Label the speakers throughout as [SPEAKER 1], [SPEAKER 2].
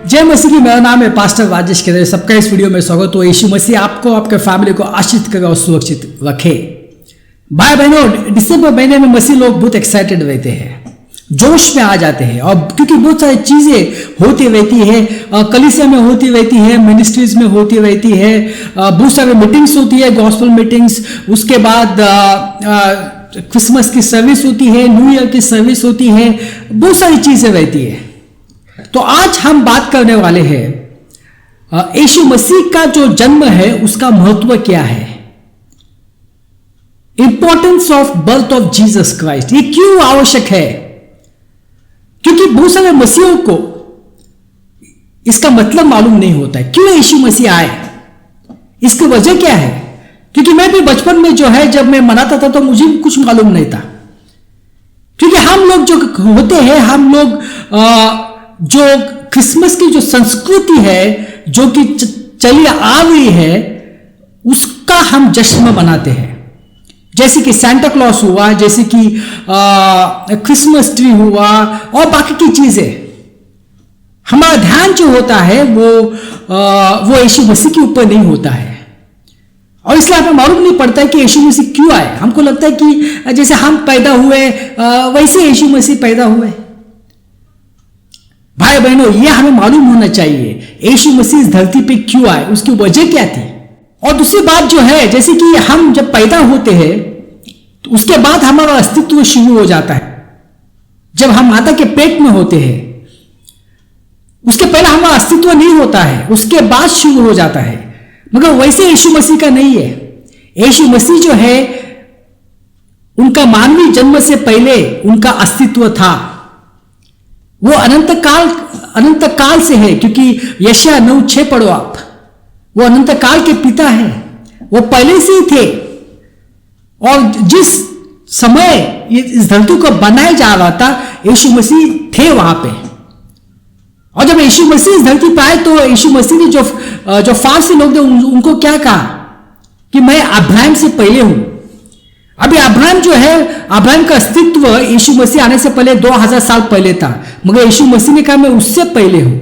[SPEAKER 1] जय मसीह की, मेरा नाम है पास्टर राजेश के। सबका इस वीडियो में स्वागत हो। यीशु मसीह आपको, आपके फैमिली को आशीष करे और सुरक्षित रखे। भाई बहनों, दिसंबर महीने में मसीह लोग बहुत एक्साइटेड रहते हैं, जोश में आ जाते हैं, और क्योंकि बहुत सारी चीजें होती रहती है, कलीसिया में होती रहती है, मिनिस्ट्रीज में होती रहती है, बहुत सारे मीटिंग्स होती है, गॉस्पेल मीटिंग्स, उसके बाद क्रिसमस की सर्विस होती है, न्यू ईयर की सर्विस होती है, बहुत सारी चीजें रहती है। तो आज हम बात करने वाले हैं यीशु मसीह का जो जन्म है उसका महत्व क्या है। Importance of birth of Jesus Christ, ये क्यों आवश्यक है? क्योंकि बहुत सारे मसीहों को इसका मतलब मालूम नहीं होता है, क्यों यीशु मसीह आए, इसकी वजह क्या है। क्योंकि मैं भी बचपन में जो है, जब मैं मनाता था तो मुझे कुछ मालूम नहीं था। क्योंकि हम लोग जो होते हैं, हम लोग जो क्रिसमस की जो संस्कृति है, जो कि चली आ रही है, उसका हम जश्न मनाते हैं। जैसे कि सैंटा क्लॉस हुआ, जैसे कि क्रिसमस ट्री हुआ और बाकी की चीजें। हमारा ध्यान जो होता है वो यीशु मसीह के ऊपर नहीं होता है, और इसलिए हमें मालूम नहीं पड़ता है कि यीशु मसीह क्यों आए। हमको लगता है कि जैसे हम पैदा हुए वैसे यीशु मसीह पैदा हुए। भाई बहनों, ये हमें मालूम होना चाहिए यीशु मसीह इस धरती पे क्यों आए, उसकी वजह क्या थी। और दूसरी बात जो है, जैसे कि हम जब पैदा होते हैं तो उसके बाद हमारा अस्तित्व शुरू हो जाता है। जब हम माता के पेट में होते हैं, उसके पहले हमारा अस्तित्व नहीं होता है, उसके बाद शुरू हो जाता है। मगर वैसे यीशु मसीह का नहीं है। यीशु मसीह जो है, उनका मानवीय जन्म से पहले उनका अस्तित्व था। वो अनंत काल से है, क्योंकि यशायाह 9:6 पढ़ो आप। वो अनंत काल के पिता है, वो पहले से ही थे। और जिस समय इस धरती को बनाया जा रहा था, यीशु मसीह थे वहां पे। और जब यीशु मसीह इस धरती पर आए तो यीशु मसीह ने जो फारसी लोग थे उनको क्या कहा कि मैं अब्राहम से पहले हूं। अभी अब्राहम जो है, अब्राहम का अस्तित्व यीशु मसीह आने से पहले 2000 साल पहले था, मगर यीशु मसीह ने कहा मैं उससे पहले हूं।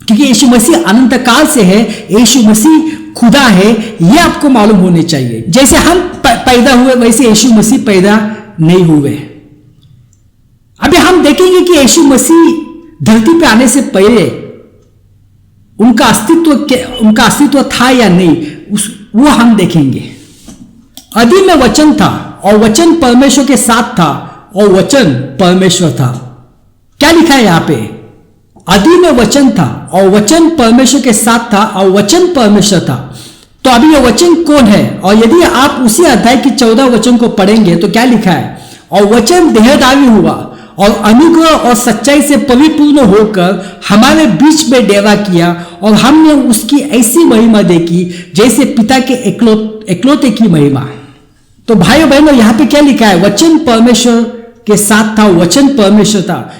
[SPEAKER 1] क्योंकि यीशु मसीह अनंत काल से है, यीशु मसीह खुदा है, यह आपको मालूम होने चाहिए। जैसे हम पैदा हुए वैसे यीशु मसीह पैदा नहीं हुए। अभी हम देखेंगे कि यीशु मसीह धरती पे आने से पहले उनका अस्तित्व था या नहीं, वो हम देखेंगे। आदि में वचन था और वचन परमेश्वर के साथ था और वचन परमेश्वर था। क्या लिखा है यहां पे? आदि में वचन था और वचन परमेश्वर के साथ था और वचन परमेश्वर था। तो अभी ये वचन कौन है? और यदि आप उसी अध्याय की 14 वचन को पढ़ेंगे तो क्या लिखा है? और वचन देहधारी हुआ और अनुग्रह और सच्चाई से परिपूर्ण होकर हमारे बीच में डेरा किया, और हमने उसकी ऐसी महिमा देखी जैसे पिता के एकलौते की महिमा। तो भाइयों बहनों, यहां पे क्या लिखा है? वचन परमेश्वर के साथ था, वचन परमेश्वर था।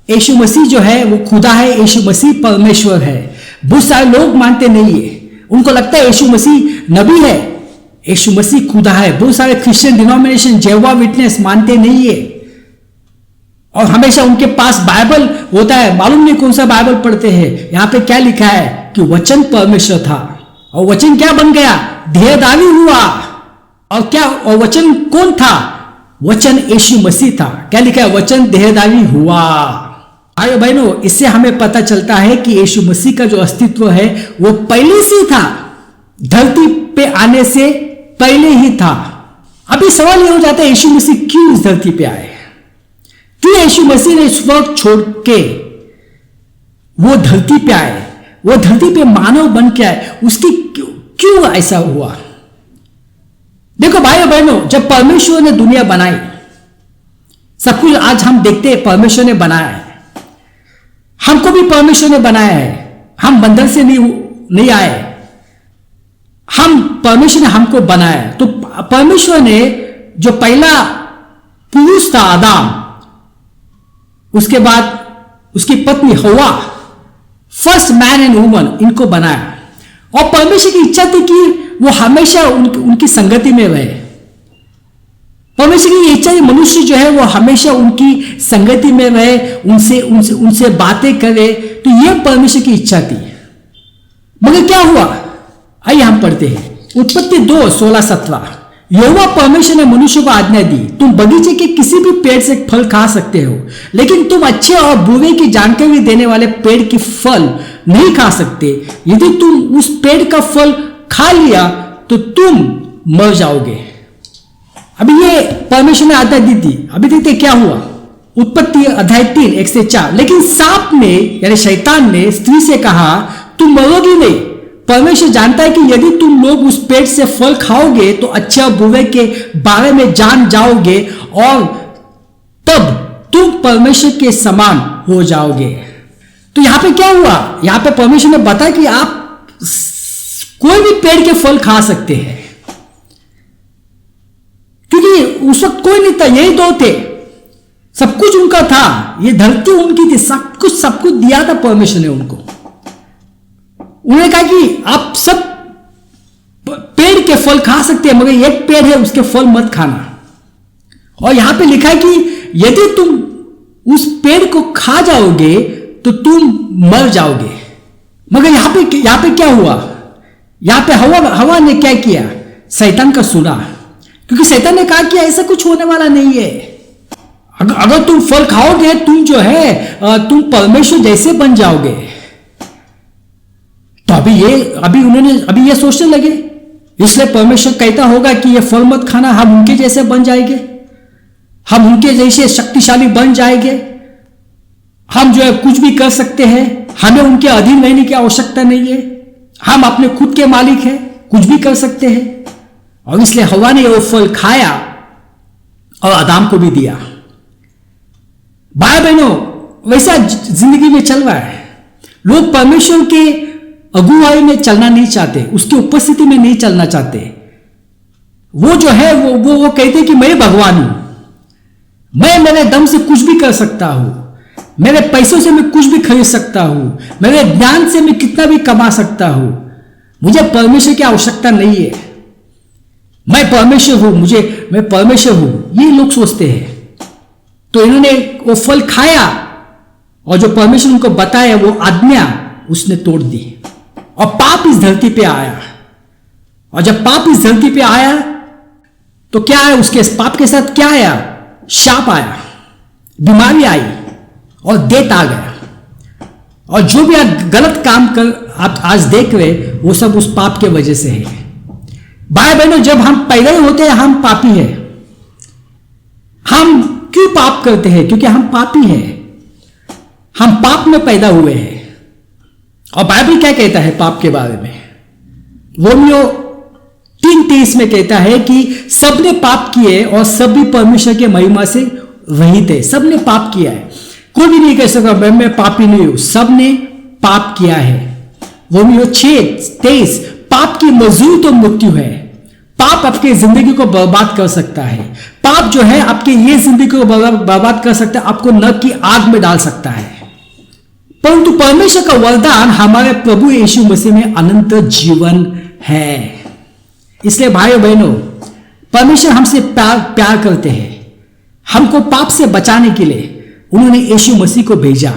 [SPEAKER 1] यीशु मसीह जो है वो खुदा है, यीशु मसीह परमेश्वर है। बहुत सारे लोग मानते नहीं है, उनको लगता है यीशु मसीह नबी है, यीशु मसीह खुदा है। बहुत सारे क्रिश्चियन डिनोमिनेशन, जेहोवा विटनेस मानते नहीं है, और हमेशा उनके पास बाइबल होता है, मालूम नहीं कौन सा बाइबल पढ़ते हैं। यहां पे क्या लिखा है कि वचन परमेश्वर था, और वचन क्या बन गया? देहधारी हुआ। और क्या, और वचन कौन था? वचन यीशु मसीह था। क्या लिखा है? वचन देहधारी हुआ। भाइयों बहनों, इससे हमें पता चलता है कि यीशु मसीह का जो अस्तित्व है वो पहले से था, धरती पे आने से पहले ही था। अभी सवाल ये हो जाता है, यीशु मसीह क्यों इस धरती पे आए? क्यों यीशु मसीह ने इस वक्त छोड़ के वो धरती पे आए, वो धरती पे मानव बन के आए? उसकी क्यों ऐसा हुआ? देखो भाइयों बहनों, जब परमेश्वर ने दुनिया बनाई, सब कुछ आज हम देखते हैं परमेश्वर ने बनाया है। हमको भी परमेश्वर ने बनाया है, हम बंधन से नहीं आए, हम परमेश्वर ने हमको बनाया। तो परमेश्वर ने जो पहला पुरुष था आदम, उसके बाद उसकी पत्नी हवा, फर्स्ट मैन एंड वुमन, इनको बनाया। और परमेश्वर की इच्छा थी कि वो हमेशा उनकी संगति में रहे। परमेश्वर की इच्छा है मनुष्य जो है वो हमेशा उनकी संगति में रहे, उनसे उनसे उनसे बातें करे, तो यह परमेश्वर की इच्छा थी। मगर क्या हुआ, आइए हम पढ़ते हैं उत्पत्ति 2:16-17। यहोवा परमेश्वर ने मनुष्य को आज्ञा दी, तुम बगीचे के किसी भी पेड़ से फल खा सकते हो, लेकिन तुम अच्छे और बुरे की जानकारी देने वाले पेड़ की फल नहीं खा सकते। यदि तुम उस पेड़ का फल खा लिया तो तुम मर जाओगे। अभी ये परमेश्वर ने आज्ञा दी थी। अभी देखते क्या हुआ, उत्पत्ति अध्याय 3:1-4। लेकिन सांप ने यानी शैतान ने स्त्री से कहा, तुम मरोगी नहीं। परमेश्वर जानता है कि यदि तुम लोग उस पेड़ से फल खाओगे तो अच्छे और बुरे के बारे में जान जाओगे और तब तुम परमेश्वर के समान हो जाओगे। तो यहां पे क्या हुआ, यहां पे परमेश्वर ने बताया कि आप कोई भी पेड़ के फल खा सकते हैं, क्योंकि उस वक्त कोई नहीं था, यही दो थे, सब कुछ उनका था, ये धरती उनकी थी, सब कुछ दिया था परमेश्वर ने उनको। उन्होंने कहा कि आप सब पेड़ के फल खा सकते हैं, मगर एक पेड़ है उसके फल मत खाना। और यहां पे लिखा है कि यदि तुम उस पेड़ को खा जाओगे तो तुम मर जाओगे। मगर यहां पे क्या हुआ, यहां पे हवा ने क्या किया, शैतान का सुना, क्योंकि शैतान ने कहा कि ऐसा कुछ होने वाला नहीं है। अगर तुम फल खाओगे तुम जो है तुम परमेश्वर जैसे बन जाओगे। तो अभी ये सोचने लगे, इसलिए परमेश्वर कहता होगा कि ये फल मत खाना, हम उनके जैसे बन जाएंगे, हम उनके जैसे शक्तिशाली बन जाएंगे, हम जो है कुछ भी कर सकते हैं, हमें उनके अधीन रहने की आवश्यकता नहीं है, हम अपने खुद के मालिक हैं, कुछ भी कर सकते हैं। और इसलिए हवा ने वो फल खाया और आदम को भी दिया। भाई बहनों, वैसा जिंदगी में चल रहा है। लोग परमेश्वर के अगुवाई में चलना नहीं चाहते, उसकी उपस्थिति में नहीं चलना चाहते। वो जो है वो कहते कि मैं भगवान हूं, मैं मेरे दम से कुछ भी कर सकता हूं, मेरे पैसों से मैं कुछ भी खरीद सकता हूं, मेरे ज्ञान से मैं कितना भी कमा सकता हूं, मुझे परमेश्वर की आवश्यकता नहीं है, मैं परमेश्वर हूं, मैं परमेश्वर हूं, ये लोग सोचते हैं। तो इन्होंने वो फल खाया और जो परमेश्वर उनको बताया वो आज्ञा उसने तोड़ दी और पाप इस धरती पे आया। और जब पाप इस धरती पे आया तो क्या आया, उसके पाप के साथ क्या आया, शाप आया, बीमारी आई और डेथ आ गया। और जो भी आप गलत काम कर आप आज देख रहे वो सब उस पाप के वजह से है। भाई बहनों, जब हम पैदा होते हैं हम पापी हैं। हम क्यों पाप करते हैं, क्योंकि हम पापी हैं, हम पाप में पैदा हुए हैं। और बाइबल क्या कहता है पाप के बारे में, रोमियो 3:23 में कहता है कि सबने पाप किए और सब भी परमेश्वर के महिमा से रहित है। सबने पाप किया है, कोई भी नहीं कह सकता मैं पापी नहीं हूं, सबने पाप किया है। रोमियो 6:23, पाप की मजदूरी तो मृत्यु है। पाप आपकी जिंदगी को बर्बाद कर सकता है। पाप जो है आपकी ये जिंदगी को बर्बाद कर सकता है, आपको नरक की आग में डाल सकता है। परंतु परमेश्वर का वरदान हमारे प्रभु यीशु मसीह में अनंत जीवन है। इसलिए भाइयों बहनों, परमेश्वर हमसे प्यार करते हैं। हमको पाप से बचाने के लिए उन्होंने यीशु मसीह को भेजा।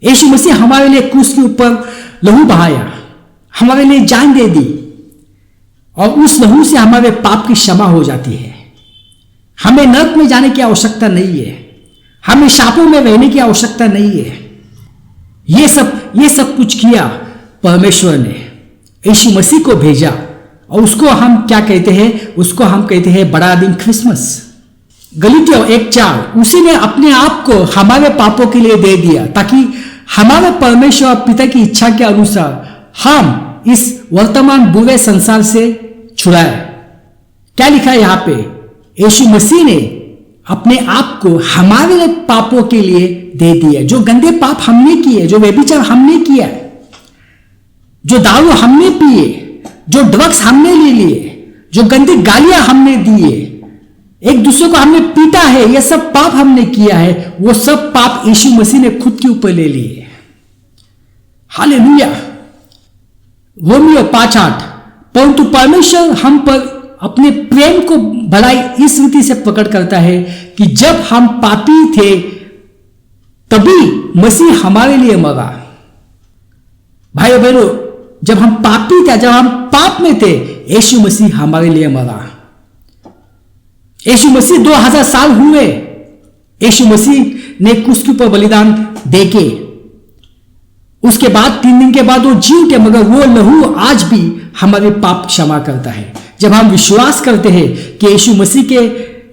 [SPEAKER 1] यीशु मसीह हमारे लिए क्रूस के ऊपर लहू बहाया, हमारे लिए जान दे दी और उस लहू से हमारे पाप की क्षमा हो जाती है। हमें नरक में जाने की आवश्यकता नहीं है, हमें शापों में रहने की आवश्यकता नहीं है। ये सब कुछ किया परमेश्वर ने, यीशु मसीह को भेजा और उसको हम क्या कहते हैं, उसको हम कहते हैं बड़ा दिन क्रिसमस। गलीतियों 1:4, उसी ने अपने आप को हमारे पापों के लिए दे दिया ताकि हमारे परमेश्वर और पिता की इच्छा के अनुसार हम इस वर्तमान बुरे संसार से छुड़ाए। क्या लिखा है यहां पे, यीशु मसीह ने अपने आप को हमारे लिए पापों के लिए दे दिया। जो गंदे पाप हमने किए, जो व्यभिचार हमने किया, जो दारू हमने पिए, जो ड्रग्स हमने ले लिए, जो गंदी गालियां हमने दिए, एक दूसरे को हमने पीटा है, यह सब पाप हमने किया है, वो सब पाप यीशु मसीह ने खुद के ऊपर ले लिए। हालेलुया। रोमियो 5:8, परंतु परमेश्वर हम पर अपने प्रेम को भलाई इस रीति से प्रकट करता है कि जब हम पापी थे तभी मसीह हमारे लिए मरा। भाइयों बहनों, जब हम पापी थे, जब हम पाप में थे, यीशु मसीह हमारे लिए मरा। यीशु मसीह 2000 साल हुए, यीशु मसीह ने क्रूस के ऊपर बलिदान देके उसके बाद 3 दिन के बाद वो जी उठे, मगर वो लहू आज भी हमारे पाप क्षमा करता है। जब हम विश्वास करते हैं कि यीशु मसीह के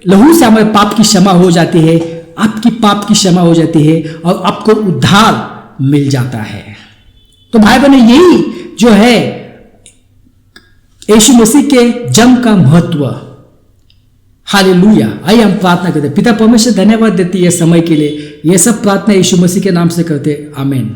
[SPEAKER 1] लहू से हमारे पाप की क्षमा हो जाती है, आपकी पाप की क्षमा हो जाती है और आपको उद्धार मिल जाता है। तो भाई बहनों, यही जो है यीशु मसीह के जन्म का महत्व। हालेलुया। आइए हम प्रार्थना करते हैं। पिता परमेश्वर धन्यवाद देती है समय के लिए। यह सब प्रार्थना यीशु मसीह के नाम से करते, आमीन।